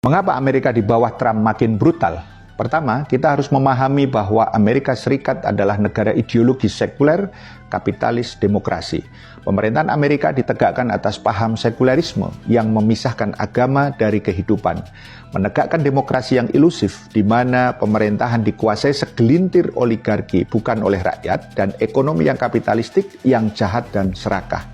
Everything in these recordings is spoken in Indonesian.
Mengapa Amerika di bawah Trump makin brutal? Pertama, kita harus memahami bahwa Amerika Serikat adalah negara ideologi sekuler, kapitalis, demokrasi. Pemerintahan Amerika ditegakkan atas paham sekulerisme yang memisahkan agama dari kehidupan. Menegakkan demokrasi yang ilusif, di mana pemerintahan dikuasai segelintir oligarki bukan oleh rakyat, dan ekonomi yang kapitalistik yang jahat dan serakah.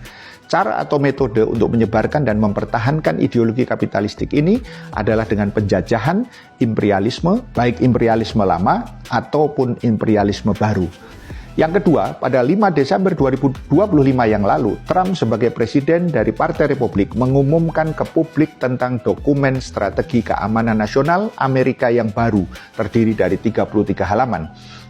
Cara atau metode untuk menyebarkan dan mempertahankan ideologi kapitalistik ini adalah dengan penjajahan, imperialisme, baik imperialisme lama ataupun imperialisme baru. Yang kedua, pada 5 Desember 2025 yang lalu, Trump sebagai presiden dari Partai Republik mengumumkan ke publik tentang dokumen strategi keamanan nasional Amerika yang baru, terdiri dari 33 halaman.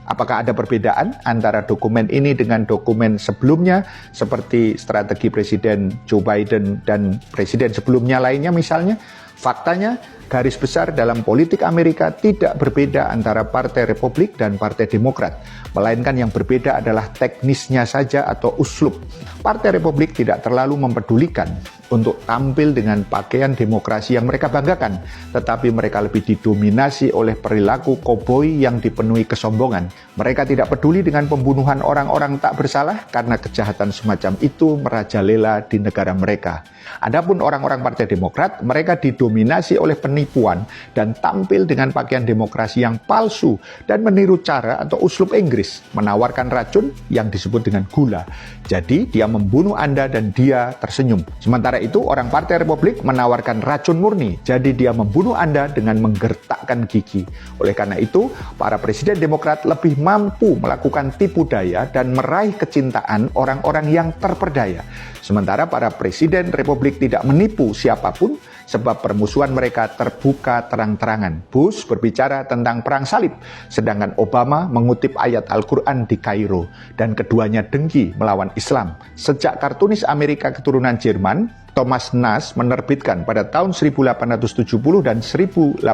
Apakah ada perbedaan antara dokumen ini dengan dokumen sebelumnya, seperti strategi Presiden Joe Biden dan presiden sebelumnya lainnya misalnya? Faktanya, garis besar dalam politik Amerika tidak berbeda antara Partai Republik dan Partai Demokrat, melainkan yang berbeda adalah teknisnya saja atau uslub. Partai Republik tidak terlalu mempedulikan untuk tampil dengan pakaian demokrasi yang mereka banggakan, tetapi mereka lebih didominasi oleh perilaku koboi yang dipenuhi kesombongan. Mereka tidak peduli dengan pembunuhan orang-orang tak bersalah karena kejahatan semacam itu merajalela di negara mereka. Adapun orang-orang Partai Demokrat, mereka didominasi oleh penipuan dan tampil dengan pakaian demokrasi yang palsu dan meniru cara atau uslub Inggris, menawarkan racun yang disebut dengan gula. Jadi dia membunuh Anda dan dia tersenyum. Sementara itu orang Partai Republik menawarkan racun murni, jadi dia membunuh Anda dengan menggertakkan gigi. Oleh karena itu, para presiden Demokrat lebih mampu melakukan tipu daya dan meraih kecintaan orang-orang yang terperdaya. Sementara para presiden Republik tidak menipu siapapun, sebab permusuhan mereka terbuka terang-terangan. Bush berbicara tentang perang salib, sedangkan Obama mengutip ayat Al-Quran di Kairo, dan keduanya dengki melawan Islam. Sejak kartunis Amerika keturunan Jerman, Thomas Nast menerbitkan pada tahun 1870 dan 1874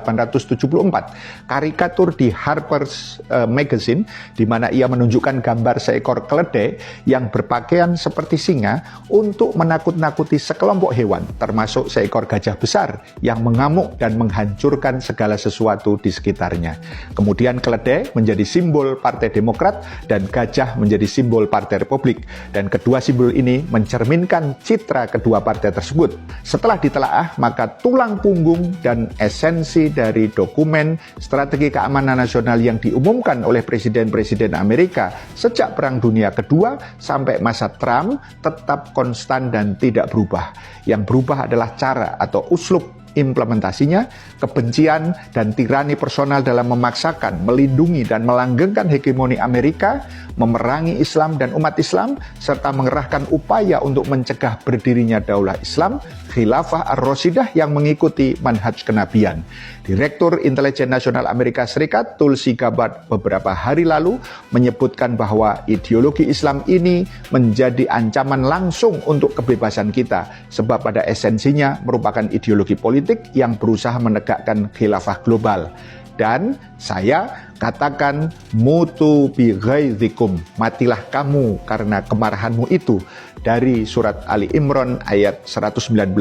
karikatur di Harper's Magazine, di mana ia menunjukkan gambar seekor keledai yang berpakaian seperti singa untuk menakut-nakuti sekelompok hewan, termasuk seekor gajah besar yang mengamuk dan menghancurkan segala sesuatu di sekitarnya. Kemudian keledai menjadi simbol Partai Demokrat dan gajah menjadi simbol Partai Republik, dan kedua simbol ini mencerminkan citra kedua partai tersebut. Setelah ditelaah, maka tulang punggung dan esensi dari dokumen strategi keamanan nasional yang diumumkan oleh presiden-presiden Amerika sejak Perang Dunia Kedua sampai masa Trump tetap konstan dan tidak berubah. Yang berubah adalah cara atau uslub implementasinya, kebencian dan tirani personal dalam memaksakan, melindungi dan melanggengkan hegemoni Amerika, memerangi Islam dan umat Islam, serta mengerahkan upaya untuk mencegah berdirinya daulah Islam, Khilafah Ar-Rashidah yang mengikuti manhaj kenabian. Direktur Intelijen Nasional Amerika Serikat, Tulsi Gabbard, beberapa hari lalu menyebutkan bahwa ideologi Islam ini menjadi ancaman langsung untuk kebebasan kita, sebab pada esensinya merupakan ideologi politik yang berusaha menegakkan khilafah global. Dan saya katakan, mutu bi ghaizikum, matilah kamu karena kemarahanmu itu, dari surat Ali Imran ayat 119.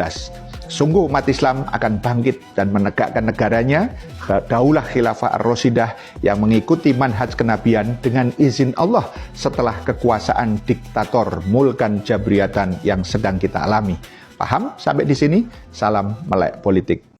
Sungguh umat Islam akan bangkit dan menegakkan negaranya, daulah khilafah ar-Rashidah yang mengikuti manhaj kenabian dengan izin Allah setelah kekuasaan diktator Mulkan Jabriyatan yang sedang kita alami. Paham sampai di sini? Salam melek politik.